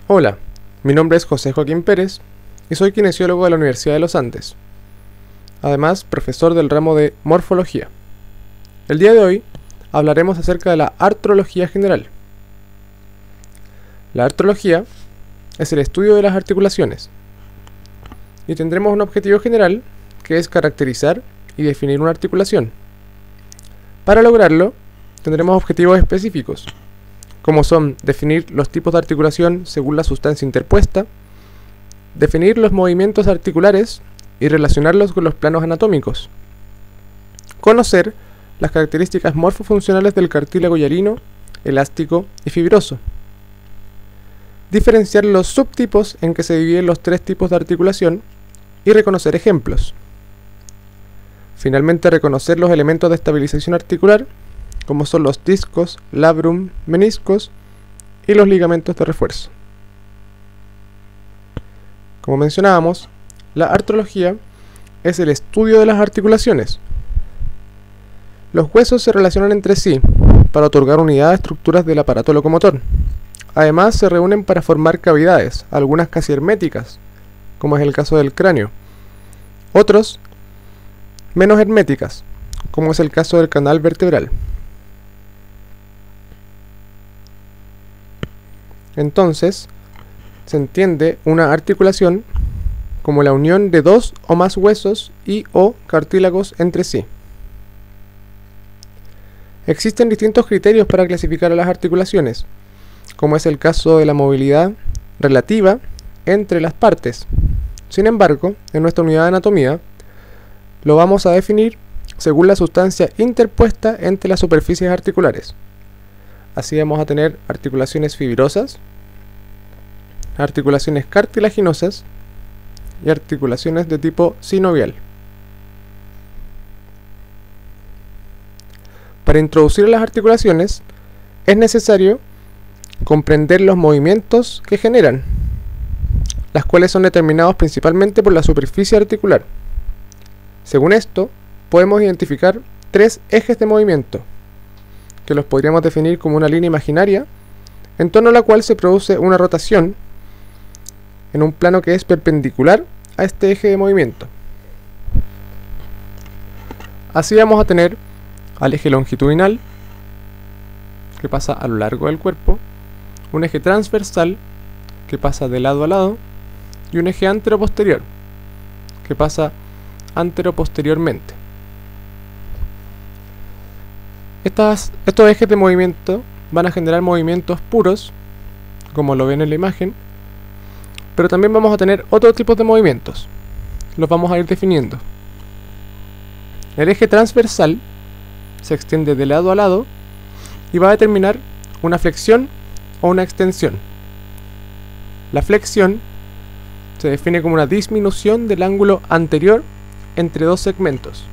Hola, mi nombre es José Joaquín Pérez y soy kinesiólogo de la Universidad de los Andes, además profesor del ramo de morfología. El día de hoy hablaremos acerca de la artrología general. La artrología es el estudio de las articulaciones y tendremos un objetivo general que es caracterizar y definir una articulación. Para lograrlo, tendremos objetivos específicos, como son definir los tipos de articulación según la sustancia interpuesta, definir los movimientos articulares y relacionarlos con los planos anatómicos, conocer las características morfofuncionales del cartílago hialino, elástico y fibroso, diferenciar los subtipos en que se dividen los tres tipos de articulación y reconocer ejemplos. Finalmente, reconocer los elementos de estabilización articular, como son los discos, labrum, meniscos y los ligamentos de refuerzo. Como mencionábamos, la artrología es el estudio de las articulaciones. Los huesos se relacionan entre sí para otorgar unidad a estructuras del aparato locomotor. Además, se reúnen para formar cavidades, algunas casi herméticas, como es el caso del cráneo. Otros, menos herméticas, como es el caso del canal vertebral. Entonces, se entiende una articulación como la unión de dos o más huesos y o cartílagos entre sí. Existen distintos criterios para clasificar a las articulaciones, como es el caso de la movilidad relativa entre las partes. Sin embargo, en nuestra unidad de anatomía, lo vamos a definir según la sustancia interpuesta entre las superficies articulares. Así vamos a tener articulaciones fibrosas, articulaciones cartilaginosas y articulaciones de tipo sinovial. Para introducir las articulaciones es necesario comprender los movimientos que generan, las cuales son determinados principalmente por la superficie articular. Según esto, podemos identificar tres ejes de movimiento, que los podríamos definir como una línea imaginaria, en torno a la cual se produce una rotación en un plano que es perpendicular a este eje de movimiento. Así vamos a tener al eje longitudinal, que pasa a lo largo del cuerpo, un eje transversal, que pasa de lado a lado, y un eje antero-posterior, que pasa antero-posteriormente. Estos ejes de movimiento van a generar movimientos puros, como lo ven en la imagen, pero también vamos a tener otros tipos de movimientos. Los vamos a ir definiendo. El eje transversal se extiende de lado a lado y va a determinar una flexión o una extensión. La flexión se define como una disminución del ángulo anterior entre dos segmentos.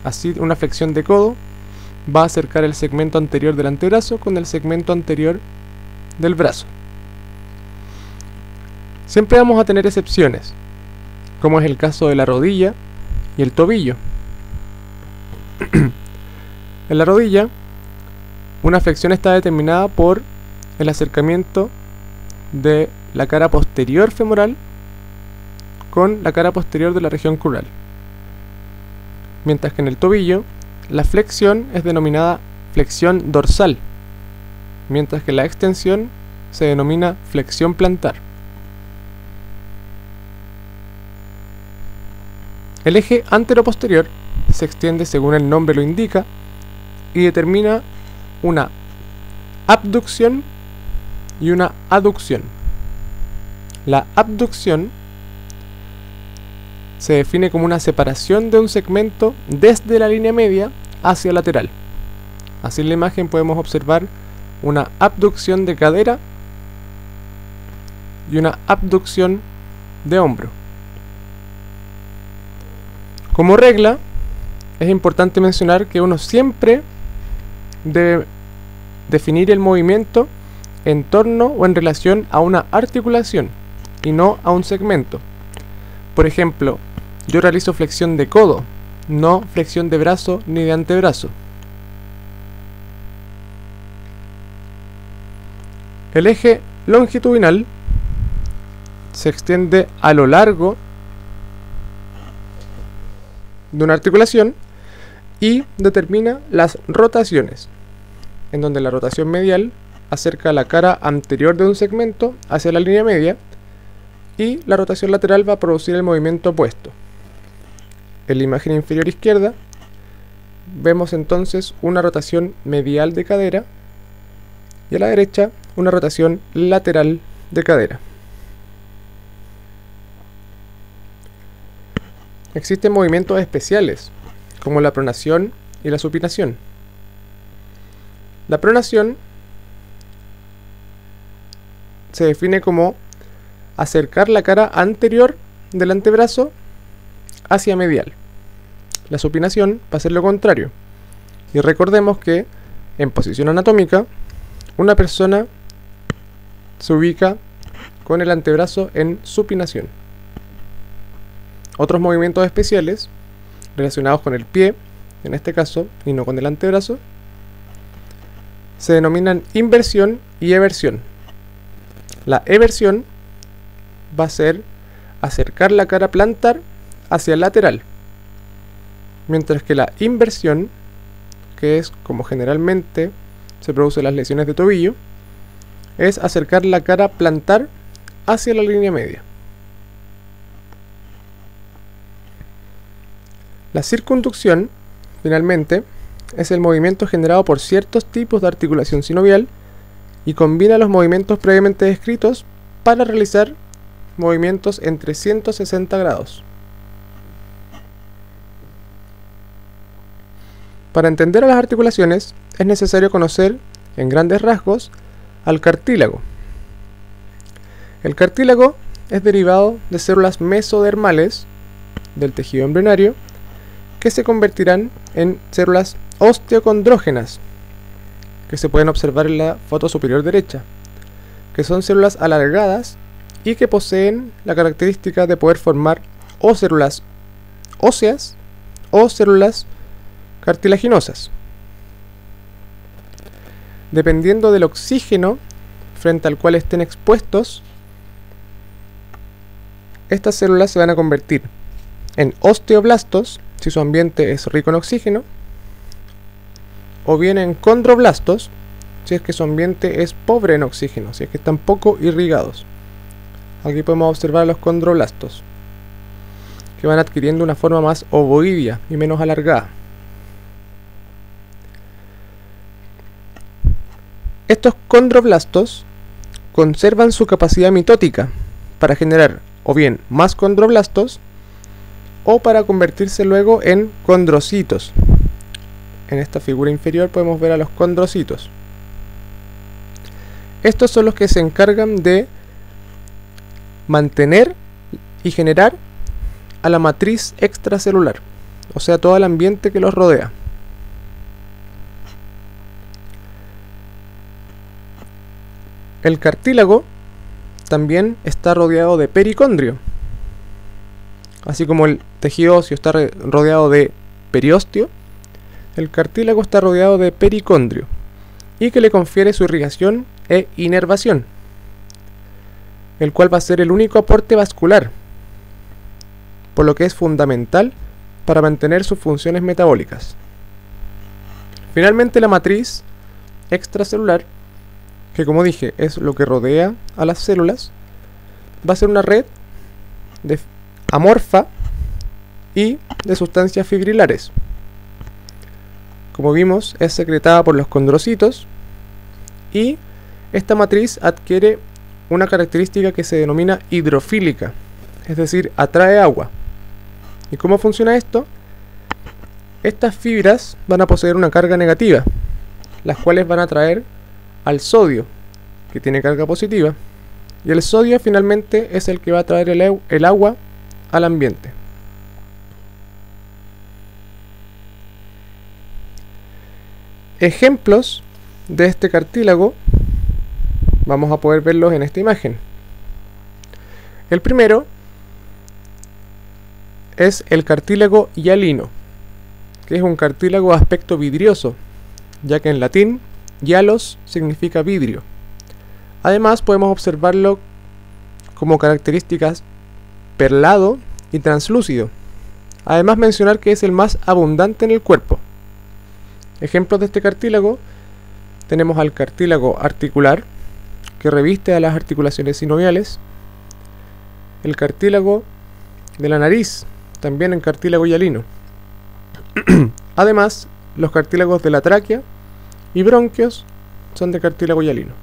Así, una flexión de codo va a acercar el segmento anterior del antebrazo con el segmento anterior del brazo. Siempre vamos a tener excepciones, como es el caso de la rodilla y el tobillo. En la rodilla, una flexión está determinada por el acercamiento de la cara posterior femoral con la cara posterior de la región crural. Mientras que en el tobillo, la flexión es denominada flexión dorsal, mientras que la extensión se denomina flexión plantar. El eje antero-posterior se extiende según el nombre lo indica y determina una abducción y una aducción. La abducción se define como una separación de un segmento desde la línea media hacia lateral. Así en la imagen podemos observar una abducción de cadera y una abducción de hombro. Como regla, es importante mencionar que uno siempre debe definir el movimiento en torno o en relación a una articulación y no a un segmento. Por ejemplo, yo realizo flexión de codo, no flexión de brazo ni de antebrazo. El eje longitudinal se extiende a lo largo de una articulación y determina las rotaciones, en donde la rotación medial acerca la cara anterior de un segmento hacia la línea media y la rotación lateral va a producir el movimiento opuesto. En la imagen inferior izquierda vemos entonces una rotación medial de cadera y a la derecha una rotación lateral de cadera. Existen movimientos especiales como la pronación y la supinación. La pronación se define como acercar la cara anterior del antebrazo hacia medial. La supinación va a ser lo contrario. Y recordemos que en posición anatómica una persona se ubica con el antebrazo en supinación. Otros movimientos especiales relacionados con el pie, en este caso, y no con el antebrazo, se denominan inversión y eversión. La eversión va a ser acercar la cara plantar hacia el lateral, mientras que la inversión, que es como generalmente se producen las lesiones de tobillo, es acercar la cara plantar hacia la línea media. La circunducción, finalmente, es el movimiento generado por ciertos tipos de articulación sinovial y combina los movimientos previamente descritos para realizar movimientos en 360 grados. Para entender a las articulaciones es necesario conocer, en grandes rasgos, al cartílago. El cartílago es derivado de células mesodermales del tejido embrionario que se convertirán en células osteocondrógenas, que se pueden observar en la foto superior derecha, que son células alargadas y que poseen la característica de poder formar o células óseas o células cartilaginosas. Dependiendo del oxígeno frente al cual estén expuestos, estas células se van a convertir en osteoblastos si su ambiente es rico en oxígeno, o bien en condroblastos si es que su ambiente es pobre en oxígeno, si es que están poco irrigados. Aquí podemos observar los condroblastos, que van adquiriendo una forma más ovoidea y menos alargada. Estos condroblastos conservan su capacidad mitótica para generar o bien más condroblastos o para convertirse luego en condrocitos. En esta figura inferior podemos ver a los condrocitos. Estos son los que se encargan de mantener y generar a la matriz extracelular, o sea, todo el ambiente que los rodea. El cartílago también está rodeado de pericondrio. Así como el tejido óseo está rodeado de periósteo, el cartílago está rodeado de pericondrio y que le confiere su irrigación e inervación, el cual va a ser el único aporte vascular, por lo que es fundamental para mantener sus funciones metabólicas. Finalmente, la matriz extracelular, que como dije es lo que rodea a las células, va a ser una red amorfa y de sustancias fibrilares. Como vimos, es secretada por los condrocitos y esta matriz adquiere una característica que se denomina hidrofílica, es decir, atrae agua. ¿Y cómo funciona esto? Estas fibras van a poseer una carga negativa, las cuales van a atraer al sodio, que tiene carga positiva, y el sodio finalmente es el que va a traer el agua al ambiente. Ejemplos de este cartílago vamos a poder verlos en esta imagen. El primero es el cartílago hialino, que es un cartílago de aspecto vidrioso, ya que en latín hialos significa vidrio. Además podemos observarlo como características perlado y translúcido. Además mencionar que es el más abundante en el cuerpo. Ejemplos de este cartílago: tenemos al cartílago articular, que reviste a las articulaciones sinoviales, el cartílago de la nariz, también en cartílago hialino. Además, los cartílagos de la tráquea y bronquios son de cartílago hialino.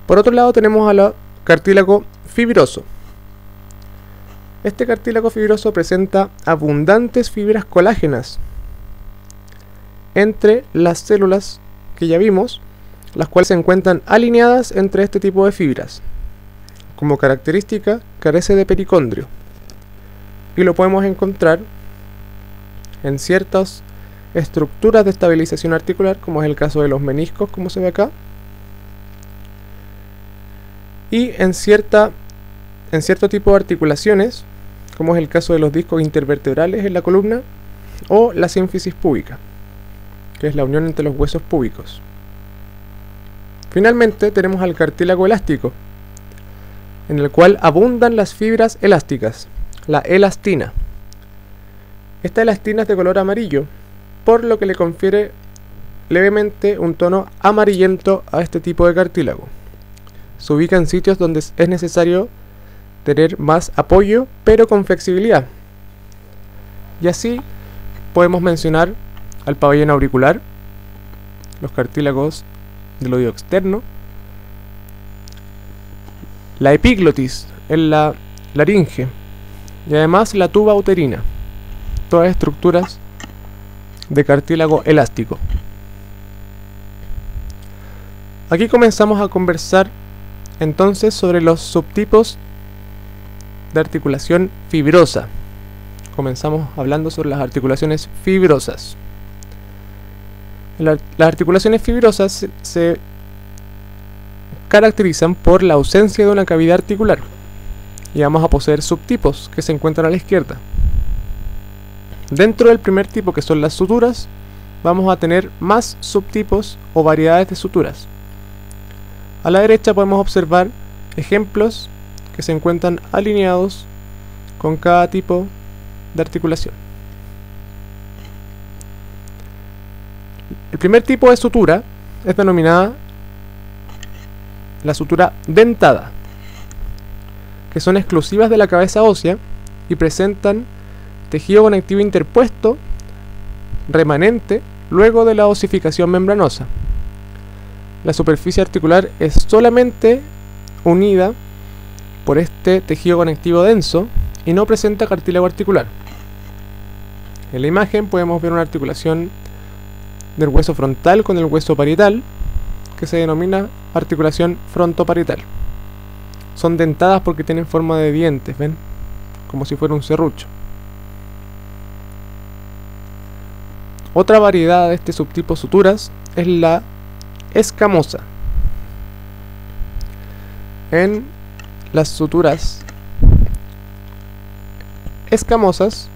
Por otro lado tenemos al cartílago fibroso. Este cartílago fibroso presenta abundantes fibras colágenas entre las células que ya vimos, las cuales se encuentran alineadas entre este tipo de fibras. Como característica, carece de pericondrio y lo podemos encontrar en ciertas estructuras de estabilización articular, como es el caso de los meniscos, como se ve acá, y en cierto tipo de articulaciones, como es el caso de los discos intervertebrales en la columna o la sínfisis púbica, que es la unión entre los huesos púbicos. Finalmente tenemos al cartílago elástico, en el cual abundan las fibras elásticas, la elastina. Esta elastina es de color amarillo, por lo que le confiere levemente un tono amarillento a este tipo de cartílago. Se ubica en sitios donde es necesario tener más apoyo, pero con flexibilidad. Y así podemos mencionar al pabellón auricular, los cartílagos del oído externo, la epiglotis en la laringe y además la tuba uterina, todas estructuras de cartílago elástico. Aquí comenzamos a conversar entonces sobre los subtipos de articulación fibrosa. Comenzamos hablando sobre las articulaciones fibrosas. Las articulaciones fibrosas se caracterizan por la ausencia de una cavidad articular y vamos a poseer subtipos que se encuentran a la izquierda. Dentro del primer tipo, que son las suturas, vamos a tener más subtipos o variedades de suturas. A la derecha podemos observar ejemplos que se encuentran alineados con cada tipo de articulación. El primer tipo de sutura es denominada la sutura dentada, que son exclusivas de la cabeza ósea y presentan tejido conectivo interpuesto remanente luego de la osificación membranosa. La superficie articular es solamente unida por este tejido conectivo denso y no presenta cartílago articular. En la imagen podemos ver una articulación del hueso frontal con el hueso parietal, que se denomina articulación frontoparietal. Son dentadas porque tienen forma de dientes, ¿ven? Como si fuera un serrucho. Otra variedad de este subtipo suturas es la escamosa. En las suturas escamosas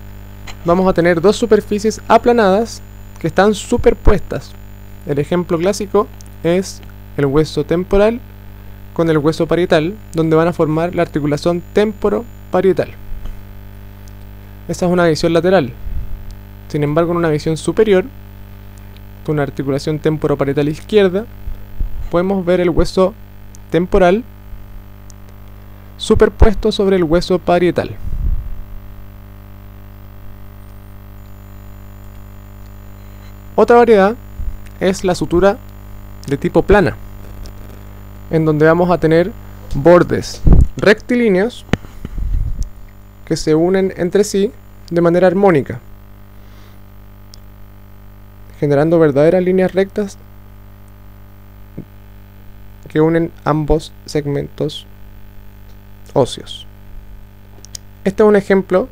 vamos a tener dos superficies aplanadas que están superpuestas. El ejemplo clásico es el hueso temporal con el hueso parietal, donde van a formar la articulación temporoparietal. Esta es una visión lateral. Sin embargo, en una visión superior, con una articulación temporoparietal izquierda, podemos ver el hueso temporal superpuesto sobre el hueso parietal. Otra variedad es la sutura de tipo plana, en donde vamos a tener bordes rectilíneos que se unen entre sí de manera armónica, generando verdaderas líneas rectas que unen ambos segmentos óseos. Este es un ejemplo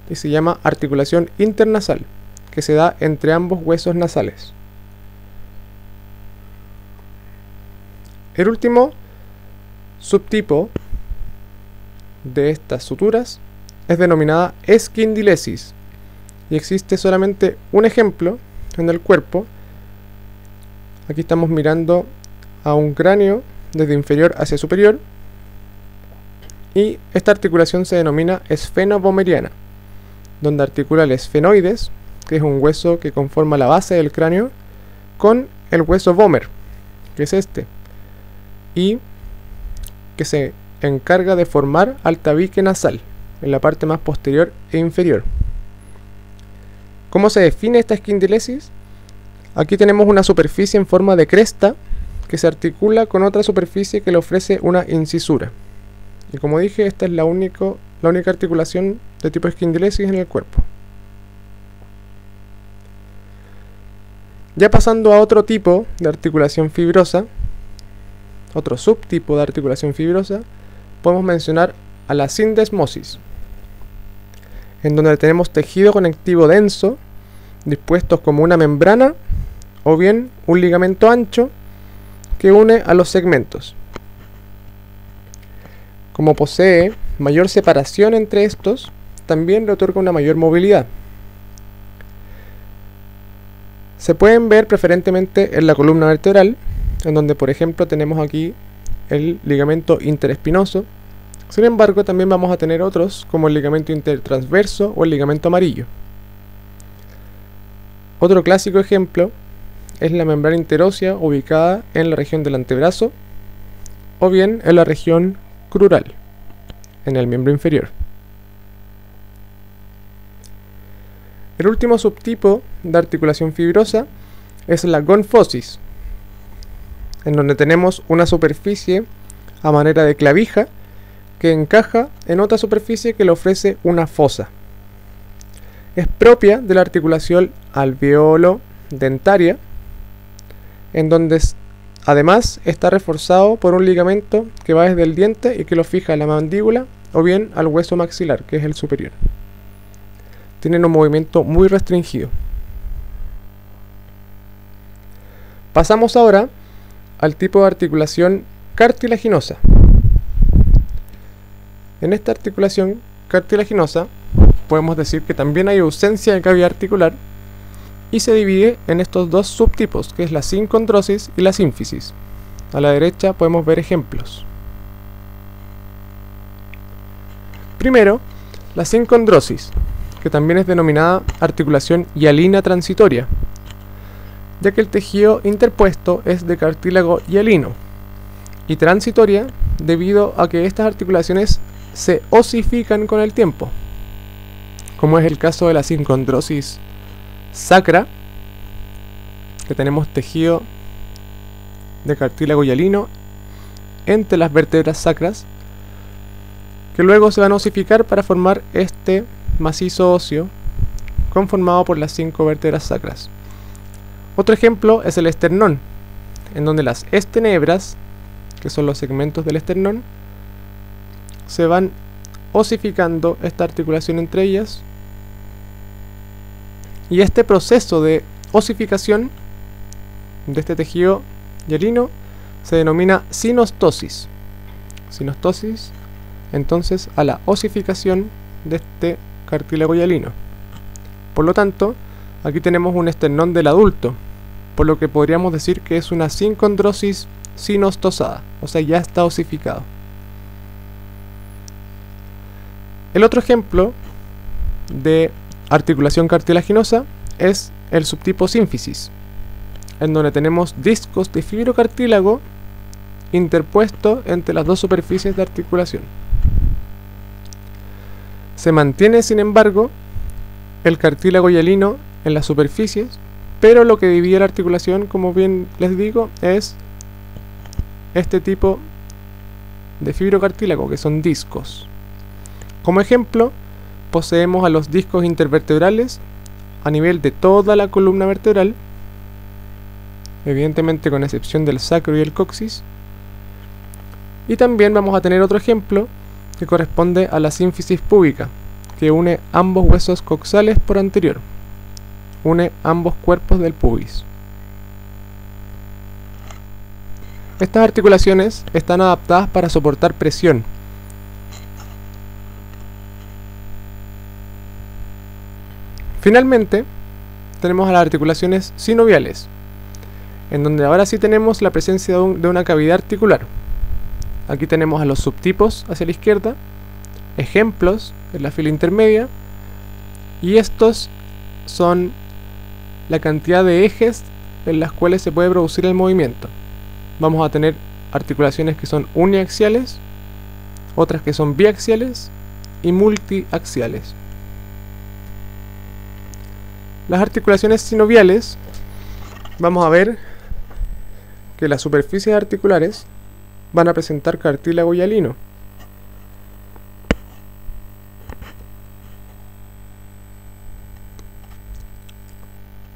que se llama articulación internasal, que se da entre ambos huesos nasales. El último subtipo de estas suturas es denominada esquindilesis y existe solamente un ejemplo en el cuerpo. Aquí estamos mirando a un cráneo desde inferior hacia superior, y esta articulación se denomina esfeno-vomeriana, donde articula el esfenoides, que es un hueso que conforma la base del cráneo, con el hueso vomer, que es este, y que se encarga de formar al tabique nasal en la parte más posterior e inferior. ¿Cómo se define esta esquindilesis? Aquí tenemos una superficie en forma de cresta que se articula con otra superficie que le ofrece una incisura. Y como dije, esta es la única articulación de tipo esquindilesis en el cuerpo. Ya pasando a otro tipo de articulación fibrosa, otro subtipo de articulación fibrosa, podemos mencionar a la sindesmosis, en donde tenemos tejido conectivo denso, dispuestos como una membrana o bien un ligamento ancho que une a los segmentos. Como posee mayor separación entre estos, también le otorga una mayor movilidad. Se pueden ver preferentemente en la columna vertebral, en donde por ejemplo tenemos aquí el ligamento interespinoso. Sin embargo, también vamos a tener otros como el ligamento intertransverso o el ligamento amarillo. Otro clásico ejemplo es la membrana interósea ubicada en la región del antebrazo o bien en la región crural, en el miembro inferior. El último subtipo de articulación fibrosa es la gonfosis, en donde tenemos una superficie a manera de clavija que encaja en otra superficie que le ofrece una fosa. Es propia de la articulación alveolo-dentaria, en donde además está reforzado por un ligamento que va desde el diente y que lo fija a la mandíbula o bien al hueso maxilar, que es el superior. Tienen un movimiento muy restringido. Pasamos ahora al tipo de articulación cartilaginosa. En esta articulación cartilaginosa podemos decir que también hay ausencia de cavidad articular y se divide en estos dos subtipos, que es la sincondrosis y la sínfisis. A la derecha podemos ver ejemplos. Primero, la sincondrosis, que también es denominada articulación hialina transitoria, ya que el tejido interpuesto es de cartílago hialino, y transitoria debido a que estas articulaciones se osifican con el tiempo, como es el caso de la sincondrosis sacra, que tenemos tejido de cartílago hialino entre las vértebras sacras, que luego se van a osificar para formar este macizo óseo conformado por las 5 vértebras sacras. Otro ejemplo es el esternón, en donde las estenebras, que son los segmentos del esternón, se van osificando esta articulación entre ellas, y este proceso de osificación de este tejido hialino se denomina sinostosis. Sinostosis, entonces, a la osificación de este cartílago hialino. Por lo tanto, aquí tenemos un esternón del adulto, por lo que podríamos decir que es una sincondrosis sinostosada, o sea, ya está osificado. El otro ejemplo de articulación cartilaginosa es el subtipo sínfisis, en donde tenemos discos de fibrocartílago interpuestos entre las dos superficies de articulación. Se mantiene, sin embargo, el cartílago hialino en las superficies, pero lo que divide la articulación, como bien les digo, es este tipo de fibrocartílago, que son discos. Como ejemplo, poseemos a los discos intervertebrales a nivel de toda la columna vertebral, evidentemente con excepción del sacro y el coxis. Y también vamos a tener otro ejemplo que corresponde a la sínfisis púbica, que une ambos huesos coxales por anterior, une ambos cuerpos del pubis. Estas articulaciones están adaptadas para soportar presión. Finalmente, tenemos a las articulaciones sinoviales, en donde ahora sí tenemos la presencia de una cavidad articular. Aquí tenemos a los subtipos hacia la izquierda, ejemplos en la fila intermedia, y estos son la cantidad de ejes en las cuales se puede producir el movimiento. Vamos a tener articulaciones que son uniaxiales, otras que son biaxiales y multiaxiales. Las articulaciones sinoviales, vamos a ver que las superficies articulares van a presentar cartílago hialino.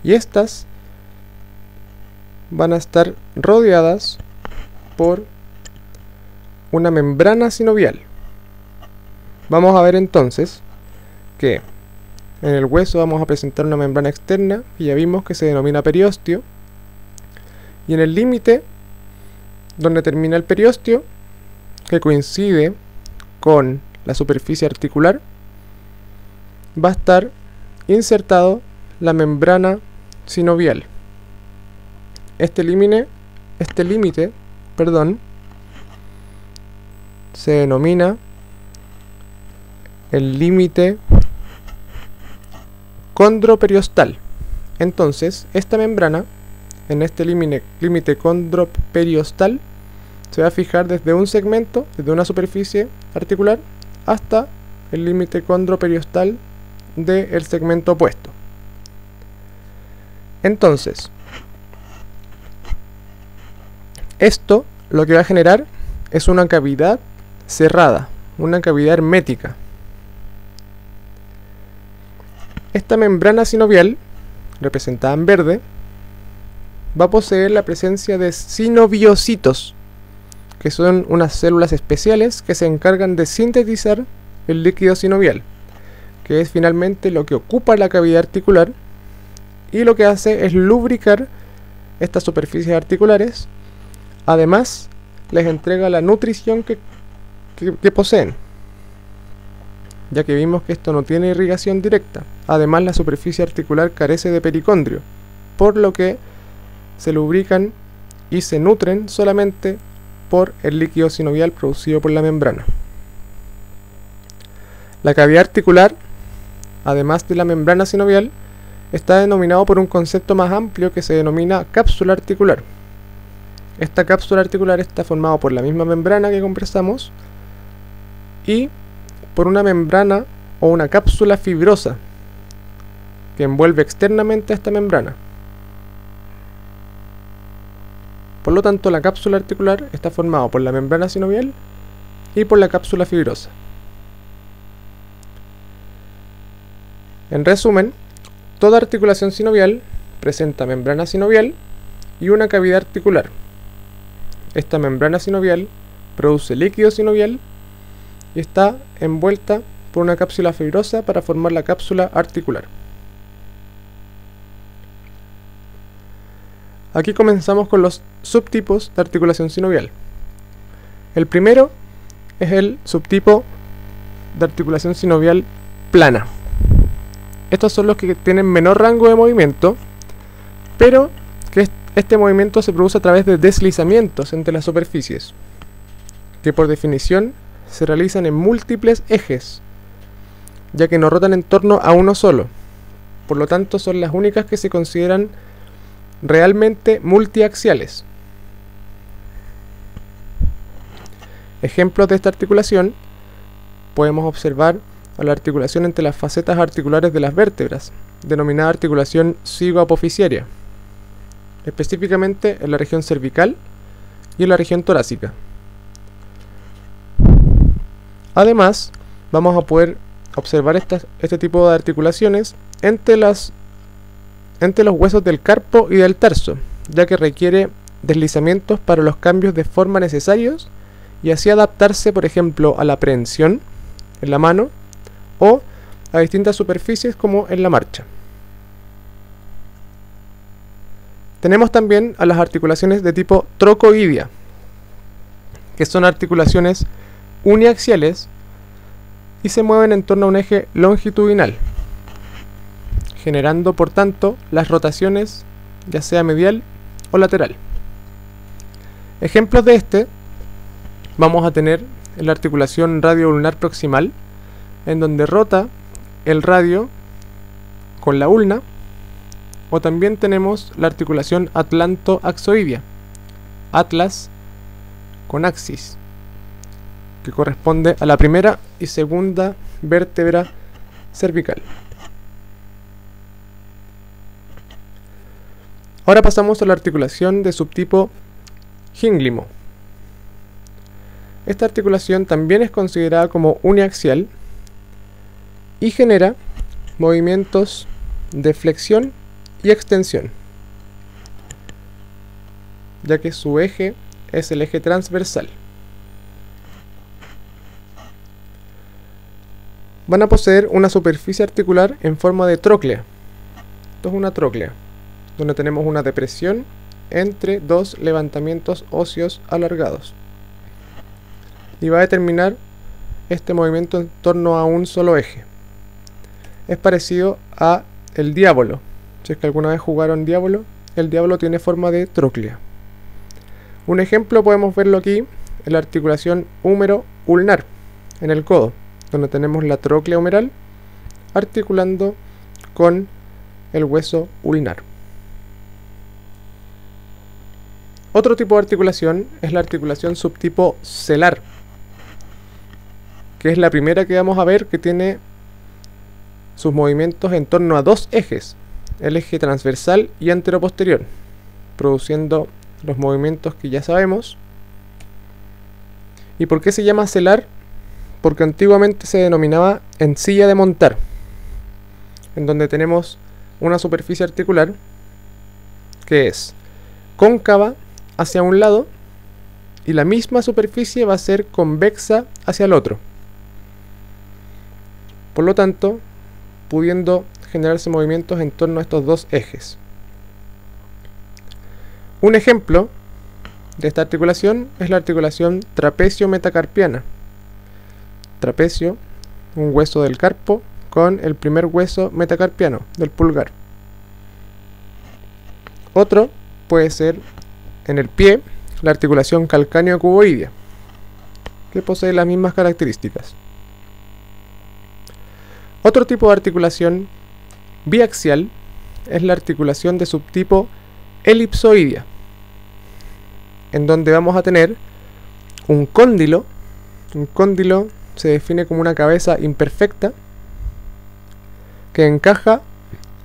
Y estas van a estar rodeadas por una membrana sinovial. Vamos a ver entonces que en el hueso vamos a presentar una membrana externa, y ya vimos que se denomina periósteo, y en el límite donde termina el periósteo, que coincide con la superficie articular, va a estar insertado la membrana sinovial. Este límite, se denomina el límite condroperiostal. Entonces, esta membrana, en este límite condroperiostal, se va a fijar desde un segmento, desde una superficie articular, hasta el límite condroperiostal del segmento opuesto. Entonces, esto lo que va a generar es una cavidad cerrada, una cavidad hermética. Esta membrana sinovial, representada en verde, va a poseer la presencia de sinoviocitos, que son unas células especiales que se encargan de sintetizar el líquido sinovial, que es finalmente lo que ocupa la cavidad articular, y lo que hace es lubricar estas superficies articulares. Además, les entrega la nutrición que poseen, ya que vimos que esto no tiene irrigación directa. Además, la superficie articular carece de pericondrio, por lo que se lubrican y se nutren solamente por el líquido sinovial producido por la membrana. La cavidad articular, además de la membrana sinovial, está denominado por un concepto más amplio que se denomina cápsula articular. Esta cápsula articular está formada por la misma membrana que conversamos y por una membrana o una cápsula fibrosa que envuelve externamente a esta membrana. Por lo tanto, la cápsula articular está formada por la membrana sinovial y por la cápsula fibrosa. En resumen, toda articulación sinovial presenta membrana sinovial y una cavidad articular. Esta membrana sinovial produce líquido sinovial y está envuelta por una cápsula fibrosa para formar la cápsula articular. Aquí comenzamos con los subtipos de articulación sinovial. El primero es el subtipo de articulación sinovial plana. Estos son los que tienen menor rango de movimiento, pero que este movimiento se produce a través de deslizamientos entre las superficies, que por definición se realizan en múltiples ejes, ya que no rotan en torno a uno solo. Por lo tanto, son las únicas que se consideran realmente multiaxiales. Ejemplos de esta articulación podemos observar a la articulación entre las facetas articulares de las vértebras, denominada articulación cigoapofisiaria, específicamente en la región cervical y en la región torácica. Además, vamos a poder observar este tipo de articulaciones entre los huesos del carpo y del tarso, ya que requiere deslizamientos para los cambios de forma necesarios y así adaptarse, por ejemplo, a la prehensión en la mano o a distintas superficies como en la marcha. Tenemos también a las articulaciones de tipo trocoidea, que son articulaciones uniaxiales y se mueven en torno a un eje longitudinal, generando por tanto las rotaciones ya sea medial o lateral. Ejemplos de este vamos a tener en la articulación radio-ulnar proximal, en donde rota el radio con la ulna, o también tenemos la articulación atlanto-axoidea, atlas con axis, que corresponde a la primera y segunda vértebra cervical. Ahora pasamos a la articulación de subtipo gínglimo. Esta articulación también es considerada como uniaxial y genera movimientos de flexión y extensión, ya que su eje es el eje transversal. Van a poseer una superficie articular en forma de tróclea. Esto es una tróclea, donde tenemos una depresión entre dos levantamientos óseos alargados. Y va a determinar este movimiento en torno a un solo eje. Es parecido a el diábolo. Si es que alguna vez jugaron diábolo, el diábolo tiene forma de tróclea. Un ejemplo podemos verlo aquí en la articulación húmero-ulnar, en el codo, donde tenemos la tróclea humeral articulando con el hueso ulnar. Otro tipo de articulación es la articulación subtipo celar, que es la primera que vamos a ver, que tiene sus movimientos en torno a dos ejes, el eje transversal y anteroposterior, produciendo los movimientos que ya sabemos. ¿Y por qué se llama celar? Porque antiguamente se denominaba encilla de montar, en donde tenemos una superficie articular que es cóncava hacia un lado y la misma superficie va a ser convexa hacia el otro, por lo tanto pudiendo generarse movimientos en torno a estos dos ejes. Un ejemplo de esta articulación es la articulación trapecio-metacarpiana. Trapecio, un hueso del carpo con el primer hueso metacarpiano del pulgar. Otro puede ser en el pie, la articulación calcáneo-cuboidea, que posee las mismas características. Otro tipo de articulación biaxial es la articulación de subtipo elipsoidea, en donde vamos a tener un cóndilo. Un cóndilo se define como una cabeza imperfecta que encaja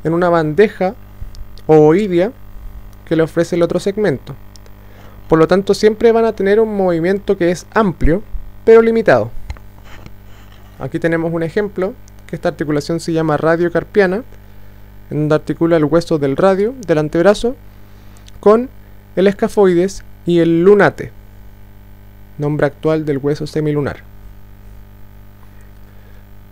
en una bandeja ovoidea que le ofrece el otro segmento. Por lo tanto, siempre van a tener un movimiento que es amplio, pero limitado. Aquí tenemos un ejemplo, que esta articulación se llama radiocarpiana, en donde articula el hueso del radio, del antebrazo, con el escafoides y el lunate, nombre actual del hueso semilunar.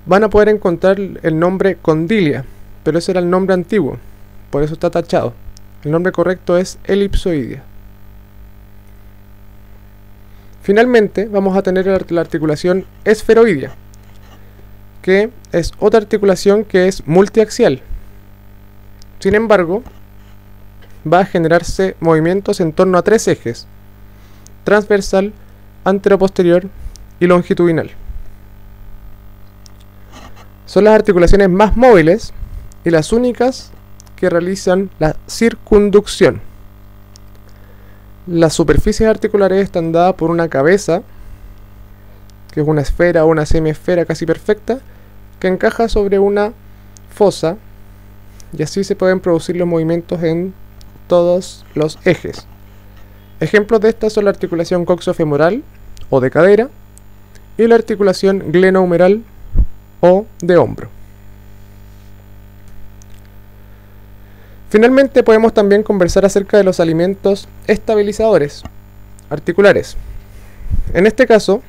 Van a poder encontrar el nombre condilia, pero ese era el nombre antiguo, por eso está tachado. El nombre correcto es elipsoidea. Finalmente vamos a tener la articulación esferoidea, que es otra articulación que es multiaxial. Sin embargo, va a generarse movimientos en torno a tres ejes: transversal, anteroposterior y longitudinal. Son las articulaciones más móviles y las únicas que realizan la circunducción. Las superficies articulares están dadas por una cabeza, que es una esfera o una semiesfera casi perfecta, que encaja sobre una fosa, y así se pueden producir los movimientos en todos los ejes. Ejemplos de estas son la articulación coxofemoral o de cadera y la articulación glenohumeral o de hombro. Finalmente podemos también conversar acerca de los alimentos estabilizadores articulares. En este caso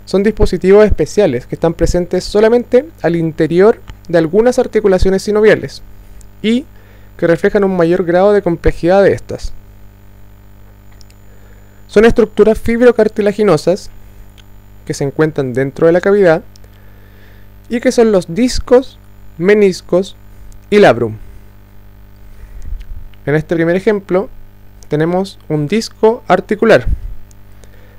son dispositivos especiales que están presentes solamente al interior de algunas articulaciones sinoviales y que reflejan un mayor grado de complejidad de estas. Son estructuras fibrocartilaginosas que se encuentran dentro de la cavidad y que son los discos, meniscos y labrum. En este primer ejemplo tenemos un disco articular,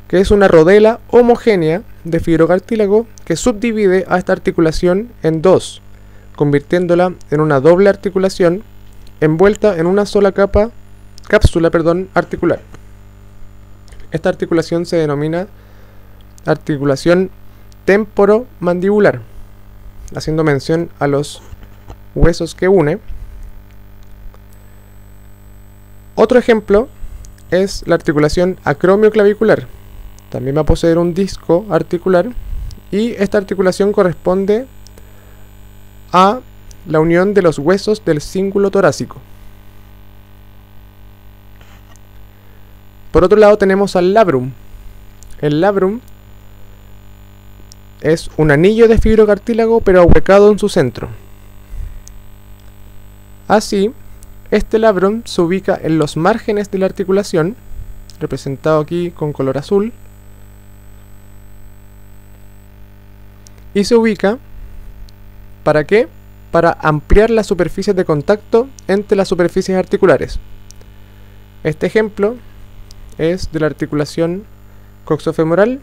que es una rodela homogénea de fibrocartílago que subdivide a esta articulación en dos, convirtiéndola en una doble articulación envuelta en una sola cápsula articular. Esta articulación se denomina articulación temporomandibular, haciendo mención a los huesos que une. Otro ejemplo es la articulación acromioclavicular. También va a poseer un disco articular y esta articulación corresponde a la unión de los huesos del cíngulo torácico. Por otro lado tenemos al labrum. El labrum es un anillo de fibrocartílago pero ahuecado en su centro. Así, este labrum se ubica en los márgenes de la articulación, representado aquí con color azul, y se ubica, ¿para qué? Para ampliar las superficies de contacto entre las superficies articulares. Este ejemplo es de la articulación coxofemoral,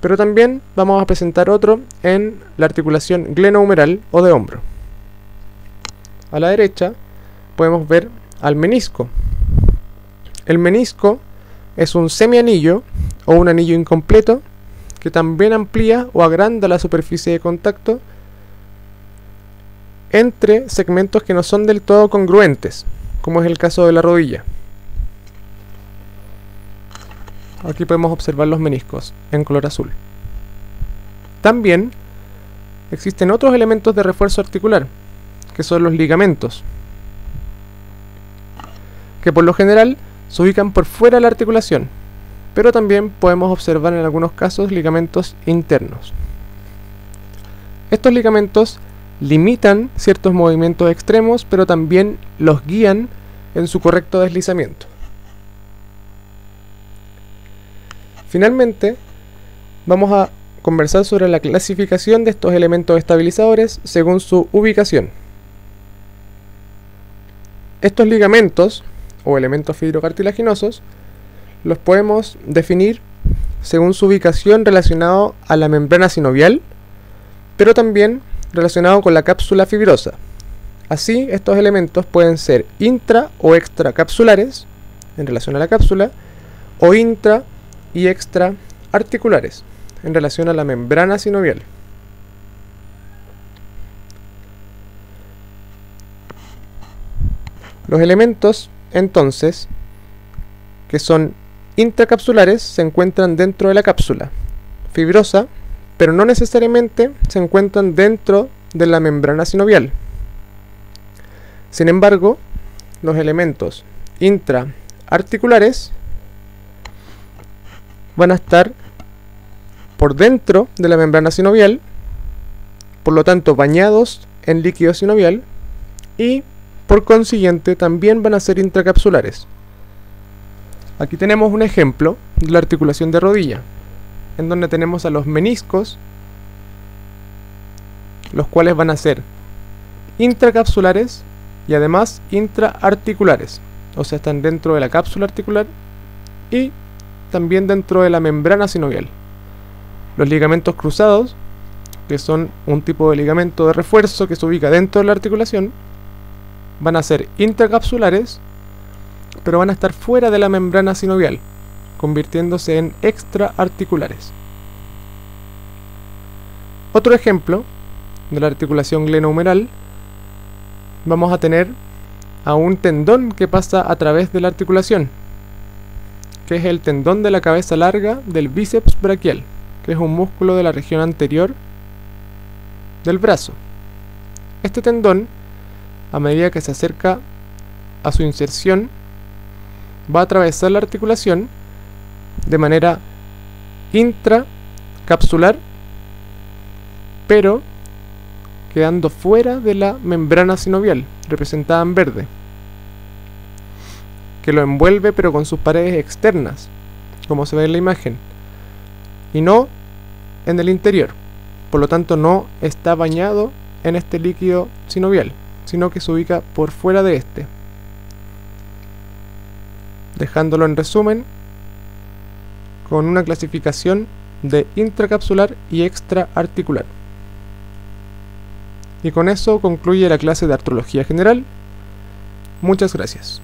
pero también vamos a presentar otro en la articulación glenohumeral o de hombro. A la derecha podemos ver al menisco. El menisco es un semianillo o un anillo incompleto que también amplía o agranda la superficie de contacto entre segmentos que no son del todo congruentes, como es el caso de la rodilla. Aquí podemos observar los meniscos en color azul. También existen otros elementos de refuerzo articular, que son los ligamentos, que por lo general se ubican por fuera de la articulación, pero también podemos observar en algunos casos ligamentos internos. Estos ligamentos limitan ciertos movimientos extremos, pero también los guían en su correcto deslizamiento. Finalmente, vamos a conversar sobre la clasificación de estos elementos estabilizadores según su ubicación. Estos ligamentos, o elementos fibrocartilaginosos, los podemos definir según su ubicación relacionado a la membrana sinovial, pero también relacionado con la cápsula fibrosa. Así, estos elementos pueden ser intra o extracapsulares, en relación a la cápsula, o intra y extra articulares, en relación a la membrana sinovial. Los elementos, entonces, que son intracapsulares, se encuentran dentro de la cápsula fibrosa, pero no necesariamente se encuentran dentro de la membrana sinovial. Sin embargo, los elementos intraarticulares van a estar por dentro de la membrana sinovial, por lo tanto bañados en líquido sinovial, y por consiguiente también van a ser intracapsulares. Aquí tenemos un ejemplo de la articulación de rodilla, en donde tenemos a los meniscos, los cuales van a ser intracapsulares y además intraarticulares, o sea, están dentro de la cápsula articular y también dentro de la membrana sinovial. Los ligamentos cruzados, que son un tipo de ligamento de refuerzo que se ubica dentro de la articulación, van a ser intracapsulares, pero van a estar fuera de la membrana sinovial, convirtiéndose en extraarticulares. Otro ejemplo de la articulación glenohumeral, vamos a tener a un tendón que pasa a través de la articulación, que es el tendón de la cabeza larga del bíceps braquial, que es un músculo de la región anterior del brazo. Este tendón, a medida que se acerca a su inserción, va a atravesar la articulación de manera intracapsular, pero quedando fuera de la membrana sinovial, representada en verde, que lo envuelve pero con sus paredes externas, como se ve en la imagen, y no en el interior. Por lo tanto, no está bañado en este líquido sinovial, sino que se ubica por fuera de este. dejándolo en resumen con una clasificación de intracapsular y extraarticular. Y con eso concluye la clase de artrología general. Muchas gracias.